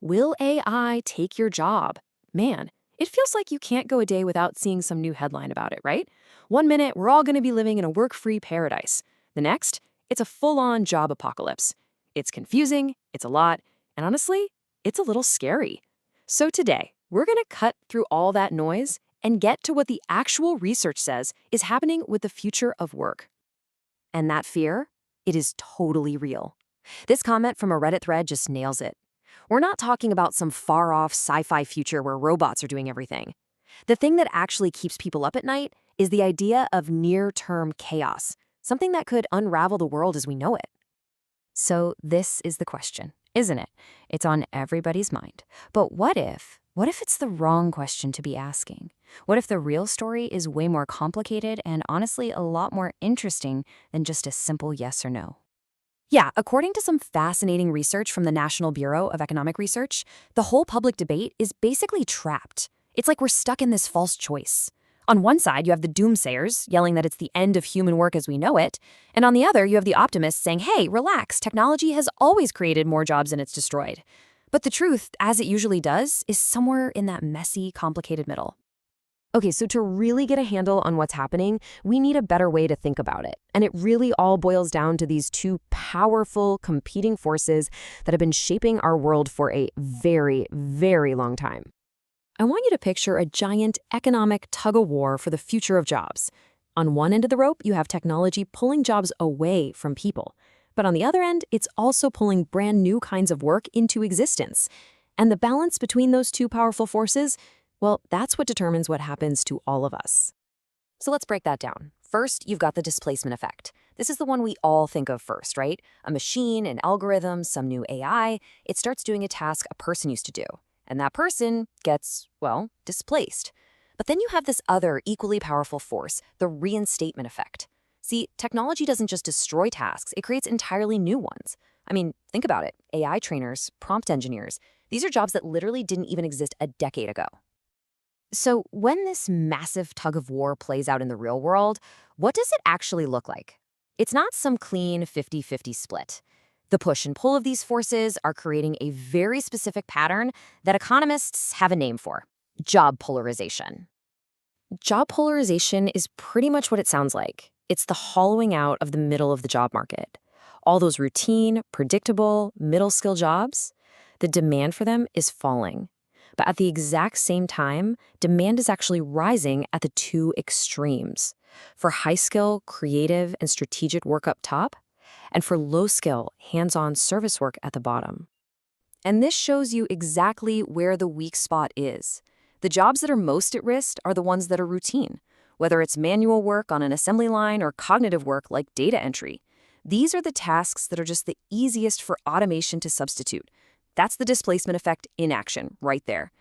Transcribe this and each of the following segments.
Will AI take your job? Man, it feels like you can't go a day without seeing some new headline about it, right? One minute, we're all going to be living in a work-free paradise. The next, it's a full-on job apocalypse. It's confusing, it's a lot, and honestly, it's a little scary. So today, we're going to cut through all that noise and get to what the actual research says is happening with the future of work. And that fear, it is totally real. This comment from a Reddit thread just nails it. We're not talking about some far-off sci-fi future where robots are doing everything. The thing that actually keeps people up at night is the idea of near-term chaos, something that could unravel the world as we know it. So this is the question, isn't it? It's on everybody's mind. But what if it's the wrong question to be asking? What if the real story is way more complicated and honestly a lot more interesting than just a simple yes or no? Yeah, according to some fascinating research from the National Bureau of Economic Research, the whole public debate is basically trapped. It's like we're stuck in this false choice. On one side, you have the doomsayers yelling that it's the end of human work as we know it, and on the other, you have the optimists saying, hey, relax, technology has always created more jobs than it's destroyed. But the truth, as it usually does, is somewhere in that messy, complicated middle. Okay, so to really get a handle on what's happening, we need a better way to think about it. And it really all boils down to these two powerful, competing forces that have been shaping our world for a very, very long time. I want you to picture a giant economic tug-of-war for the future of jobs. On one end of the rope, you have technology pulling jobs away from people. But on the other end, it's also pulling brand new kinds of work into existence. And the balance between those two powerful forces, well, that's what determines what happens to all of us. So let's break that down. First, you've got the displacement effect. This is the one we all think of first, right? A machine, an algorithm, some new AI, it starts doing a task a person used to do. And that person gets, well, displaced. But then you have this other equally powerful force, the reinstatement effect. See, technology doesn't just destroy tasks, it creates entirely new ones. I mean, think about it. AI trainers, prompt engineers, these are jobs that literally didn't even exist a decade ago. So when this massive tug-of-war plays out in the real world, what does it actually look like? It's not some clean 50-50 split. The push and pull of these forces are creating a very specific pattern that economists have a name for: job polarization. Job polarization is pretty much what it sounds like. It's the hollowing out of the middle of the job market. All those routine, predictable, middle-skill jobs, the demand for them is falling. But at the exact same time, demand is actually rising at the two extremes: for high-skill, creative, and strategic work up top, and for low-skill, hands-on service work at the bottom. And this shows you exactly where the weak spot is. The jobs that are most at risk are the ones that are routine, whether it's manual work on an assembly line or cognitive work like data entry. These are the tasks that are just the easiest for automation to substitute. That's the displacement effect in action right there.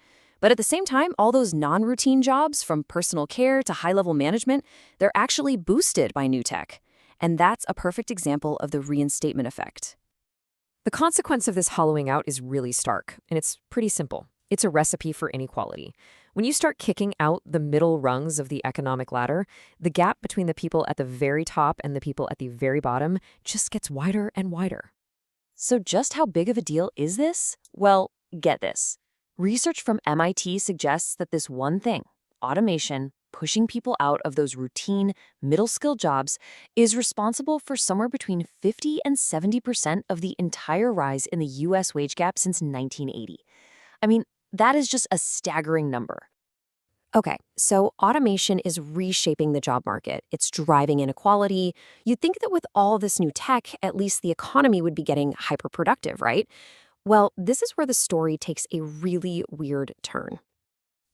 But at the same time, all those non-routine jobs, from personal care to high-level management, they're actually boosted by new tech. And that's a perfect example of the reinstatement effect. The consequence of this hollowing out is really stark, and it's pretty simple. It's a recipe for inequality. When you start kicking out the middle rungs of the economic ladder, the gap between the people at the very top and the people at the very bottom just gets wider and wider. So just how big of a deal is this? Well, get this. Research from MIT suggests that this one thing, automation, pushing people out of those routine, middle-skill jobs, is responsible for somewhere between 50 and 70% of the entire rise in the U.S. wage gap since 1980. I mean, that is just a staggering number. Okay, so automation is reshaping the job market. It's driving inequality. You'd think that with all this new tech, at least the economy would be getting hyper-productive, right? Well, this is where the story takes a really weird turn.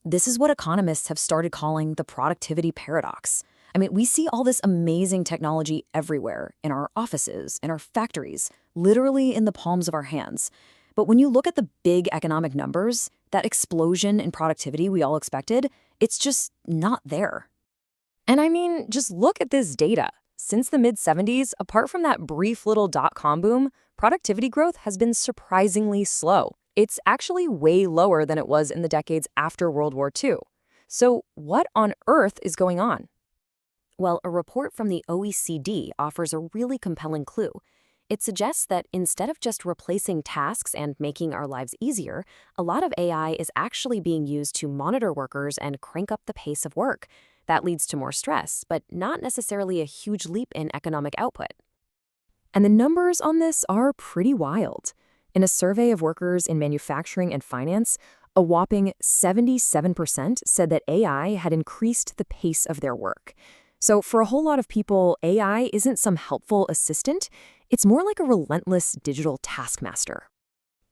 This is what economists have started calling the productivity paradox. I mean, we see all this amazing technology everywhere, in our offices, in our factories, literally in the palms of our hands. But when you look at the big economic numbers, that explosion in productivity we all expected, it's just not there. And I mean, just look at this data. Since the mid-70s, apart from that brief little dot-com boom, productivity growth has been surprisingly slow. It's actually way lower than it was in the decades after World War II. So what on earth is going on? Well, a report from the OECD offers a really compelling clue. It suggests that instead of just replacing tasks and making our lives easier, a lot of AI is actually being used to monitor workers and crank up the pace of work. That leads to more stress, but not necessarily a huge leap in economic output. And the numbers on this are pretty wild. In a survey of workers in manufacturing and finance, a whopping 77% said that AI had increased the pace of their work. So for a whole lot of people, AI isn't some helpful assistant, it's more like a relentless digital taskmaster.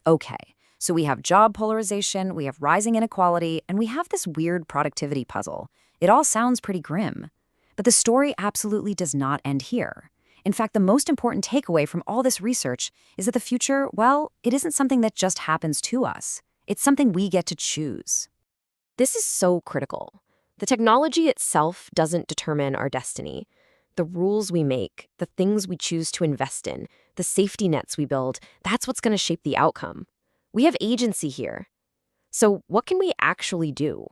Okay, so we have job polarization, we have rising inequality, and we have this weird productivity puzzle. It all sounds pretty grim. But the story absolutely does not end here. In fact, the most important takeaway from all this research is that the future, well, it isn't something that just happens to us. It's something we get to choose. This is so critical. The technology itself doesn't determine our destiny. The rules we make, the things we choose to invest in, the safety nets we build, that's what's going to shape the outcome. We have agency here. So what can we actually do?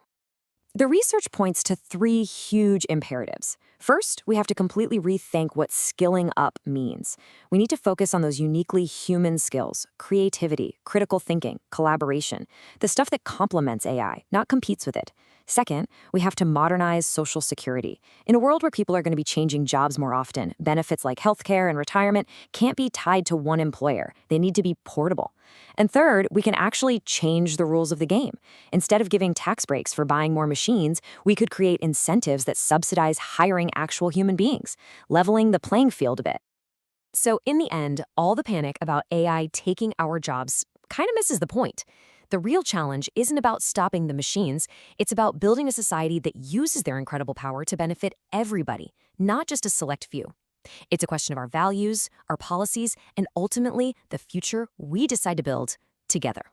The research points to three huge imperatives. First, we have to completely rethink what skilling up means. We need to focus on those uniquely human skills: creativity, critical thinking, collaboration, the stuff that complements AI, not competes with it. Second, we have to modernize social security. In a world where people are going to be changing jobs more often, benefits like healthcare and retirement can't be tied to one employer. They need to be portable. And third, we can actually change the rules of the game. Instead of giving tax breaks for buying more machines, we could create incentives that subsidize hiring actual human beings, leveling the playing field a bit. So in the end, all the panic about AI taking our jobs kind of misses the point. The real challenge isn't about stopping the machines, it's about building a society that uses their incredible power to benefit everybody, not just a select few. It's a question of our values, our policies, and ultimately the future we decide to build together.